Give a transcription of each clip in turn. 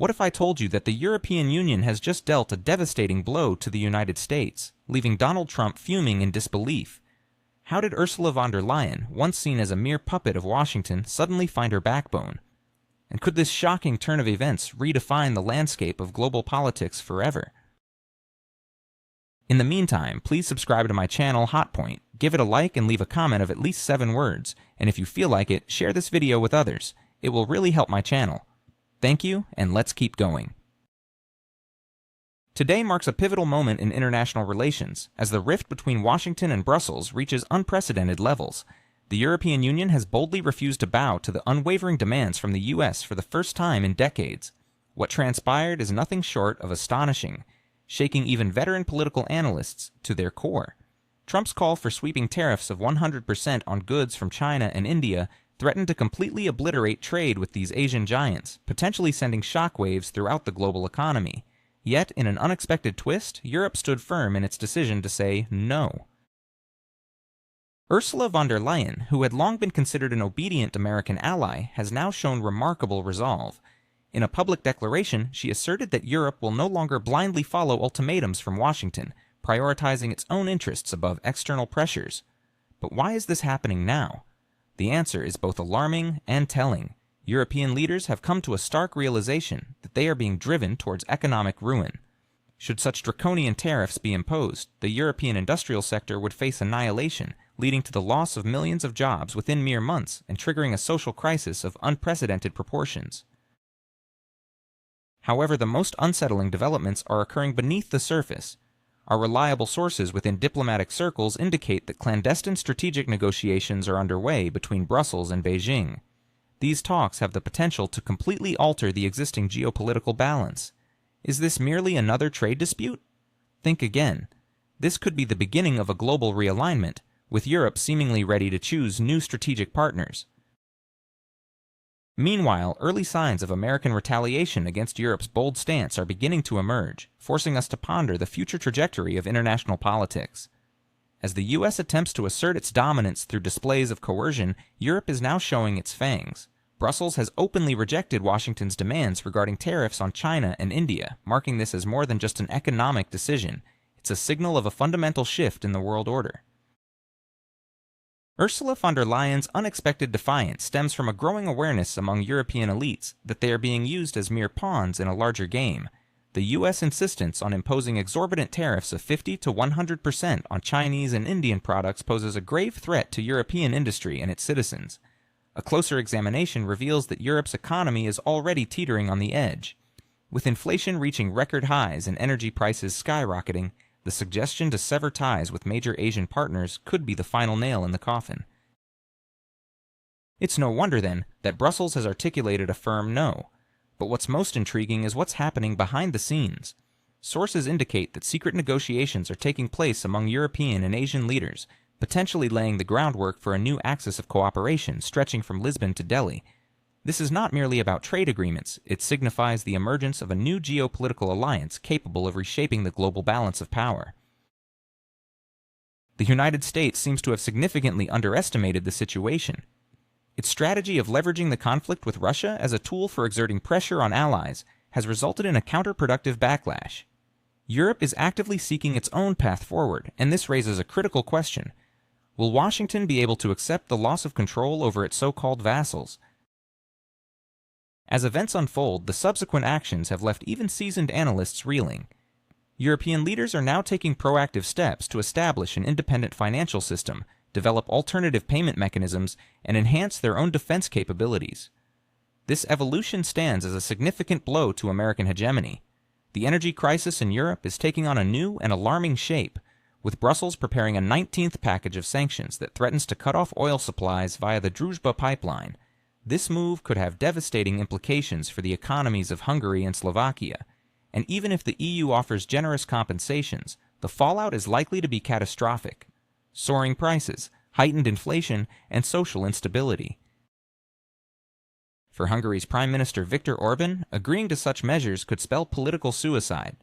What if I told you that the European Union has just dealt a devastating blow to the United States, leaving Donald Trump fuming in disbelief? How did Ursula von der Leyen, once seen as a mere puppet of Washington, suddenly find her backbone? And could this shocking turn of events redefine the landscape of global politics forever? In the meantime, please subscribe to my channel, HotPoint, give it a like and leave a comment of at least 7 words, and if you feel like it, share this video with others. It will really help my channel. Thank you, and let's keep going. Today marks a pivotal moment in international relations, as the rift between Washington and Brussels reaches unprecedented levels. The European Union has boldly refused to bow to the unwavering demands from the US for the first time in decades. What transpired is nothing short of astonishing, shaking even veteran political analysts to their core. Trump's call for sweeping tariffs of 100% on goods from China and India threatened to completely obliterate trade with these Asian giants, potentially sending shockwaves throughout the global economy. Yet, in an unexpected twist, Europe stood firm in its decision to say no. Ursula von der Leyen, who had long been considered an obedient American ally, has now shown remarkable resolve. In a public declaration, she asserted that Europe will no longer blindly follow ultimatums from Washington, prioritizing its own interests above external pressures. But why is this happening now? The answer is both alarming and telling. European leaders have come to a stark realization that they are being driven towards economic ruin. Should such draconian tariffs be imposed, the European industrial sector would face annihilation, leading to the loss of millions of jobs within mere months and triggering a social crisis of unprecedented proportions. However, the most unsettling developments are occurring beneath the surface. Our reliable sources within diplomatic circles indicate that clandestine strategic negotiations are underway between Brussels and Beijing. These talks have the potential to completely alter the existing geopolitical balance. Is this merely another trade dispute? Think again. This could be the beginning of a global realignment, with Europe seemingly ready to choose new strategic partners. Meanwhile, early signs of American retaliation against Europe's bold stance are beginning to emerge, forcing us to ponder the future trajectory of international politics. As the U.S. attempts to assert its dominance through displays of coercion, Europe is now showing its fangs. Brussels has openly rejected Washington's demands regarding tariffs on China and India, marking this as more than just an economic decision. It's a signal of a fundamental shift in the world order. Ursula von der Leyen's unexpected defiance stems from a growing awareness among European elites that they are being used as mere pawns in a larger game. The U.S. insistence on imposing exorbitant tariffs of 50 to 100% on Chinese and Indian products poses a grave threat to European industry and its citizens. A closer examination reveals that Europe's economy is already teetering on the edge. With inflation reaching record highs and energy prices skyrocketing, the suggestion to sever ties with major Asian partners could be the final nail in the coffin. It's no wonder, then, that Brussels has articulated a firm no. But what's most intriguing is what's happening behind the scenes. Sources indicate that secret negotiations are taking place among European and Asian leaders, potentially laying the groundwork for a new axis of cooperation stretching from Lisbon to Delhi. This is not merely about trade agreements, it signifies the emergence of a new geopolitical alliance capable of reshaping the global balance of power. The United States seems to have significantly underestimated the situation. Its strategy of leveraging the conflict with Russia as a tool for exerting pressure on allies has resulted in a counterproductive backlash. Europe is actively seeking its own path forward, and this raises a critical question. Will Washington be able to accept the loss of control over its so-called vassals? As events unfold, the subsequent actions have left even seasoned analysts reeling. European leaders are now taking proactive steps to establish an independent financial system, develop alternative payment mechanisms, and enhance their own defense capabilities. This evolution stands as a significant blow to American hegemony. The energy crisis in Europe is taking on a new and alarming shape, with Brussels preparing a 19th package of sanctions that threatens to cut off oil supplies via the Druzhba pipeline. This move could have devastating implications for the economies of Hungary and Slovakia, and even if the EU offers generous compensations, the fallout is likely to be catastrophic. Soaring prices, heightened inflation, and social instability. For Hungary's Prime Minister Viktor Orban, agreeing to such measures could spell political suicide.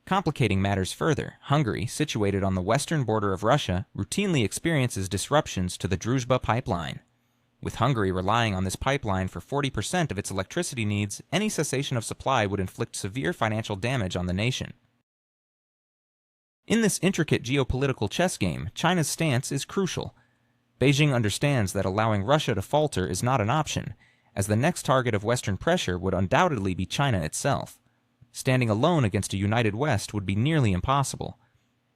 Complicating matters further, Hungary, situated on the western border of Russia, routinely experiences disruptions to the Druzhba pipeline. With Hungary relying on this pipeline for 40% of its electricity needs, any cessation of supply would inflict severe financial damage on the nation. In this intricate geopolitical chess game, China's stance is crucial. Beijing understands that allowing Russia to falter is not an option, as the next target of Western pressure would undoubtedly be China itself. Standing alone against a united West would be nearly impossible.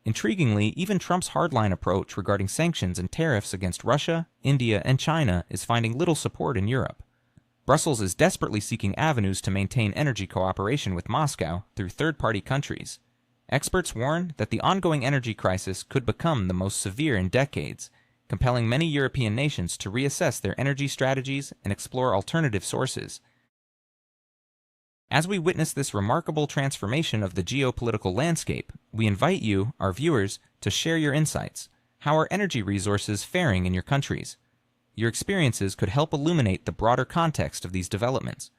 Intriguingly, even Trump's hardline approach regarding sanctions and tariffs against Russia, India, and China is finding little support in Europe. Brussels is desperately seeking avenues to maintain energy cooperation with Moscow through third-party countries. Experts warn that the ongoing energy crisis could become the most severe in decades, compelling many European nations to reassess their energy strategies and explore alternative sources. As we witness this remarkable transformation of the geopolitical landscape, we invite you, our viewers, to share your insights. How are energy resources faring in your countries? Your experiences could help illuminate the broader context of these developments.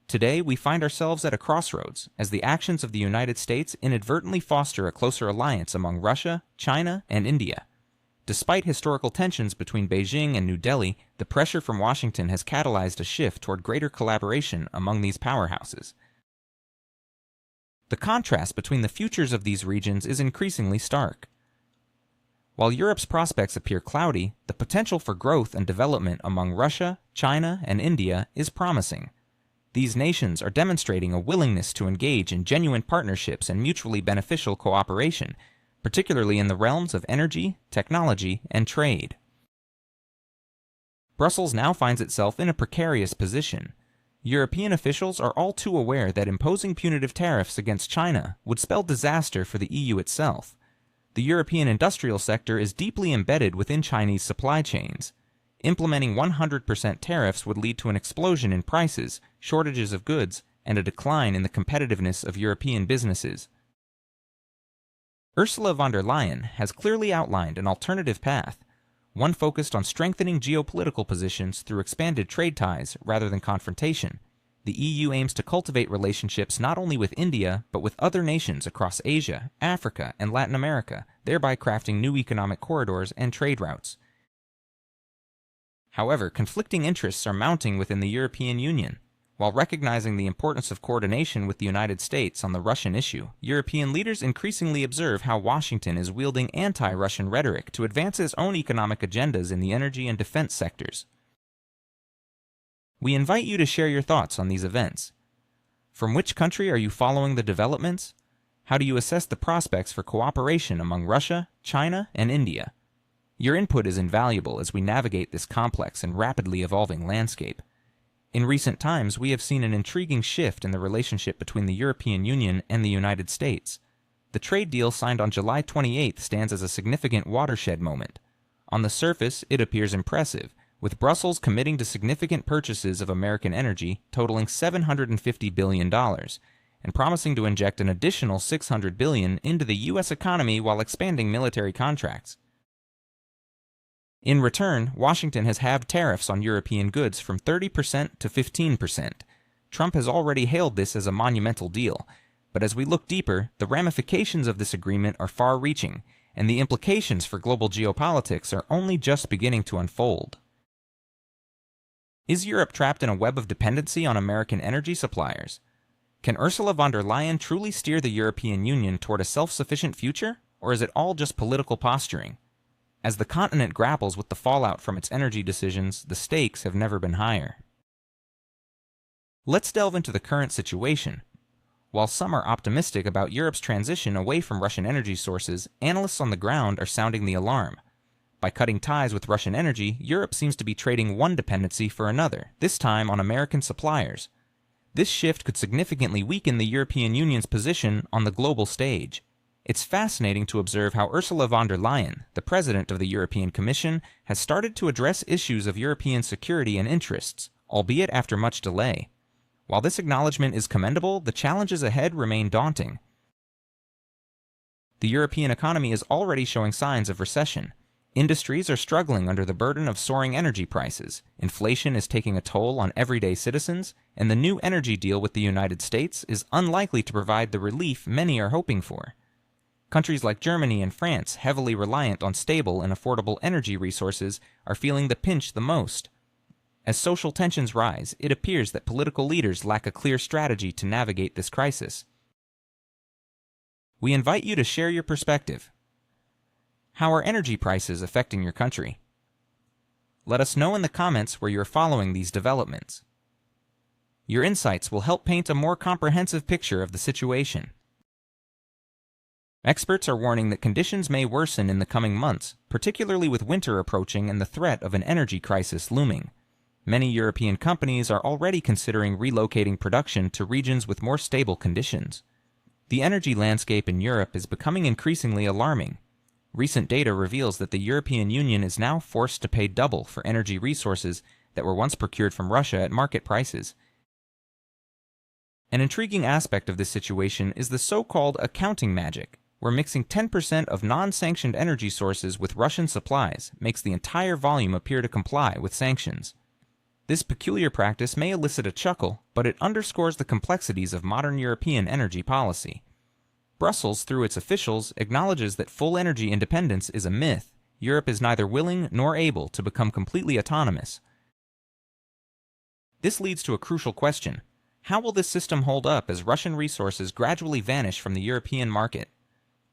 Today, we find ourselves at a crossroads, as the actions of the United States inadvertently foster a closer alliance among Russia, China, and India. Despite historical tensions between Beijing and New Delhi, the pressure from Washington has catalyzed a shift toward greater collaboration among these powerhouses. The contrast between the futures of these regions is increasingly stark. While Europe's prospects appear cloudy, the potential for growth and development among Russia, China, and India is promising. These nations are demonstrating a willingness to engage in genuine partnerships and mutually beneficial cooperation, particularly in the realms of energy, technology, and trade. Brussels now finds itself in a precarious position. European officials are all too aware that imposing punitive tariffs against China would spell disaster for the EU itself. The European industrial sector is deeply embedded within Chinese supply chains. Implementing 100% tariffs would lead to an explosion in prices, shortages of goods, and a decline in the competitiveness of European businesses. Ursula von der Leyen has clearly outlined an alternative path, one focused on strengthening geopolitical positions through expanded trade ties rather than confrontation. The EU aims to cultivate relationships not only with India, but with other nations across Asia, Africa, and Latin America, thereby crafting new economic corridors and trade routes. However, conflicting interests are mounting within the European Union. While recognizing the importance of coordination with the United States on the Russian issue, European leaders increasingly observe how Washington is wielding anti-Russian rhetoric to advance its own economic agendas in the energy and defense sectors. We invite you to share your thoughts on these events. From which country are you following the developments? How do you assess the prospects for cooperation among Russia, China, and India? Your input is invaluable as we navigate this complex and rapidly evolving landscape. In recent times, we have seen an intriguing shift in the relationship between the European Union and the United States. The trade deal signed on July 28 stands as a significant watershed moment. On the surface, it appears impressive, with Brussels committing to significant purchases of American energy totaling $750 billion, and promising to inject an additional $600 billion into the U.S. economy while expanding military contracts. In return, Washington has halved tariffs on European goods from 30% to 15%. Trump has already hailed this as a monumental deal, but as we look deeper, the ramifications of this agreement are far-reaching, and the implications for global geopolitics are only just beginning to unfold. Is Europe trapped in a web of dependency on American energy suppliers? Can Ursula von der Leyen truly steer the European Union toward a self-sufficient future, or is it all just political posturing? As the continent grapples with the fallout from its energy decisions, the stakes have never been higher. Let's delve into the current situation. While some are optimistic about Europe's transition away from Russian energy sources, analysts on the ground are sounding the alarm. By cutting ties with Russian energy, Europe seems to be trading one dependency for another, this time on American suppliers. This shift could significantly weaken the European Union's position on the global stage. It's fascinating to observe how Ursula von der Leyen, the president of the European Commission, has started to address issues of European security and interests, albeit after much delay. While this acknowledgement is commendable, the challenges ahead remain daunting. The European economy is already showing signs of recession. Industries are struggling under the burden of soaring energy prices, inflation is taking a toll on everyday citizens, and the new energy deal with the United States is unlikely to provide the relief many are hoping for. Countries like Germany and France, heavily reliant on stable and affordable energy resources, are feeling the pinch the most. As social tensions rise, it appears that political leaders lack a clear strategy to navigate this crisis. We invite you to share your perspective. How are energy prices affecting your country? Let us know in the comments where you are following these developments. Your insights will help paint a more comprehensive picture of the situation. Experts are warning that conditions may worsen in the coming months, particularly with winter approaching and the threat of an energy crisis looming. Many European companies are already considering relocating production to regions with more stable conditions. The energy landscape in Europe is becoming increasingly alarming. Recent data reveals that the European Union is now forced to pay double for energy resources that were once procured from Russia at market prices. An intriguing aspect of this situation is the so-called accounting magic, where mixing 10% of non-sanctioned energy sources with Russian supplies makes the entire volume appear to comply with sanctions. This peculiar practice may elicit a chuckle, but it underscores the complexities of modern European energy policy. Brussels, through its officials, acknowledges that full energy independence is a myth. Europe is neither willing nor able to become completely autonomous. This leads to a crucial question. How will this system hold up as Russian resources gradually vanish from the European market?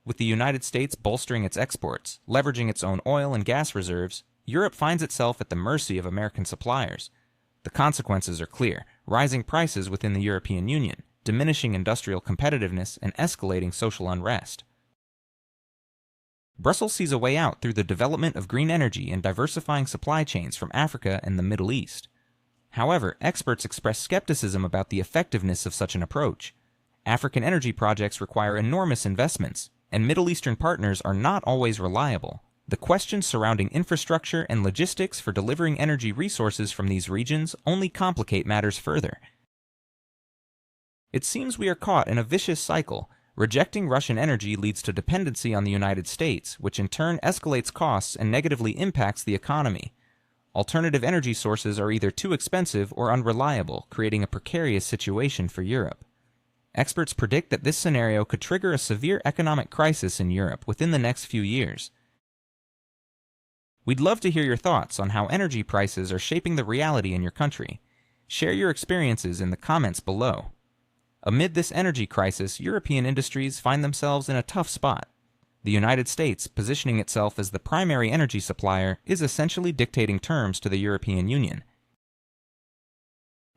With the United States bolstering its exports, leveraging its own oil and gas reserves, Europe finds itself at the mercy of American suppliers. The consequences are clear: rising prices within the European Union, diminishing industrial competitiveness, and escalating social unrest. Brussels sees a way out through the development of green energy and diversifying supply chains from Africa and the Middle East. However, experts express skepticism about the effectiveness of such an approach. African energy projects require enormous investments, and Middle Eastern partners are not always reliable. The questions surrounding infrastructure and logistics for delivering energy resources from these regions only complicate matters further. It seems we are caught in a vicious cycle. Rejecting Russian energy leads to dependency on the United States, which in turn escalates costs and negatively impacts the economy. Alternative energy sources are either too expensive or unreliable, creating a precarious situation for Europe. Experts predict that this scenario could trigger a severe economic crisis in Europe within the next few years. We'd love to hear your thoughts on how energy prices are shaping the reality in your country. Share your experiences in the comments below. Amid this energy crisis, European industries find themselves in a tough spot. The United States, positioning itself as the primary energy supplier, is essentially dictating terms to the European Union.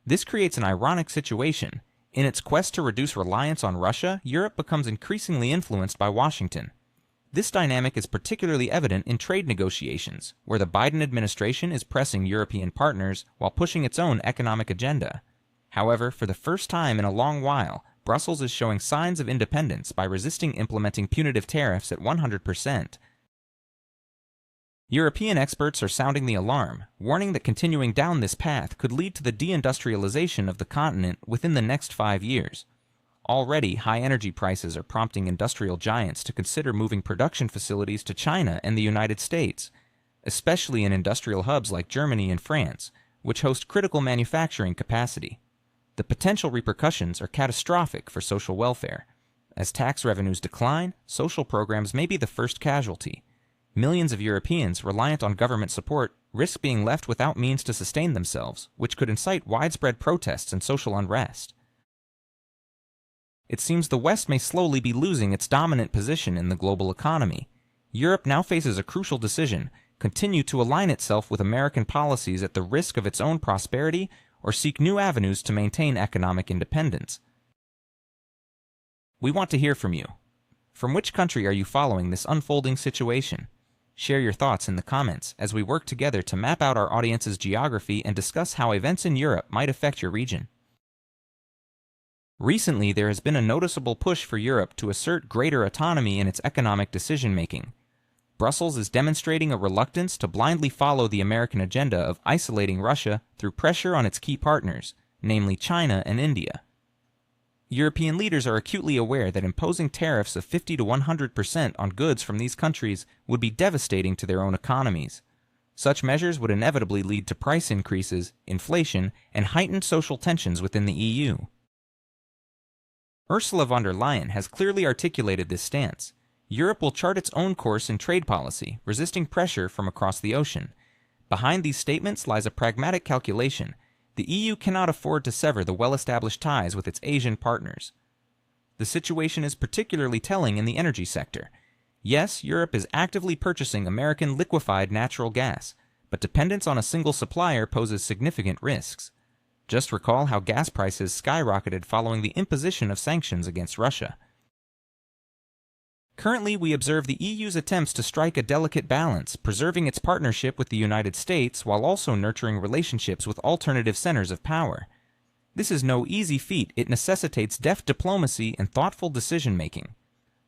This creates an ironic situation. In its quest to reduce reliance on Russia, Europe becomes increasingly influenced by Washington. This dynamic is particularly evident in trade negotiations, where the Biden administration is pressing European partners while pushing its own economic agenda. However, for the first time in a long while, Brussels is showing signs of independence by resisting implementing punitive tariffs at 100%. European experts are sounding the alarm, warning that continuing down this path could lead to the deindustrialization of the continent within the next 5 years. Already, high energy prices are prompting industrial giants to consider moving production facilities to China and the United States, especially in industrial hubs like Germany and France, which host critical manufacturing capacity. The potential repercussions are catastrophic for social welfare. As tax revenues decline, social programs may be the first casualty. Millions of Europeans reliant on government support risk being left without means to sustain themselves, which could incite widespread protests and social unrest. It seems the West may slowly be losing its dominant position in the global economy. Europe now faces a crucial decision: continue to align itself with American policies at the risk of its own prosperity, or seek new avenues to maintain economic independence. We want to hear from you. From which country are you following this unfolding situation? Share your thoughts in the comments as we work together to map out our audience's geography and discuss how events in Europe might affect your region. Recently, there has been a noticeable push for Europe to assert greater autonomy in its economic decision-making. Brussels is demonstrating a reluctance to blindly follow the American agenda of isolating Russia through pressure on its key partners, namely China and India. European leaders are acutely aware that imposing tariffs of 50 to 100% on goods from these countries would be devastating to their own economies. Such measures would inevitably lead to price increases, inflation, and heightened social tensions within the EU. Ursula von der Leyen has clearly articulated this stance. Europe will chart its own course in trade policy, resisting pressure from across the ocean. Behind these statements lies a pragmatic calculation. The EU cannot afford to sever the well-established ties with its Asian partners. The situation is particularly telling in the energy sector. Yes, Europe is actively purchasing American liquefied natural gas, but dependence on a single supplier poses significant risks. Just recall how gas prices skyrocketed following the imposition of sanctions against Russia. Currently, we observe the EU's attempts to strike a delicate balance, preserving its partnership with the United States while also nurturing relationships with alternative centers of power. This is no easy feat. It necessitates deft diplomacy and thoughtful decision-making.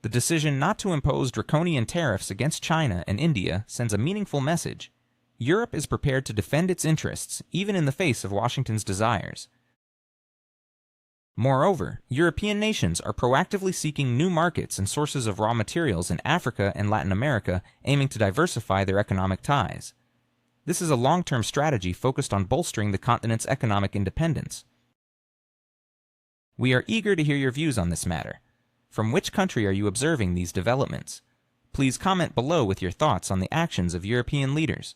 The decision not to impose draconian tariffs against China and India sends a meaningful message. Europe is prepared to defend its interests, even in the face of Washington's desires. Moreover, European nations are proactively seeking new markets and sources of raw materials in Africa and Latin America, aiming to diversify their economic ties. This is a long-term strategy focused on bolstering the continent's economic independence. We are eager to hear your views on this matter. From which country are you observing these developments? Please comment below with your thoughts on the actions of European leaders.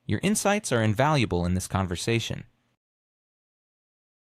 Your insights are invaluable in this conversation.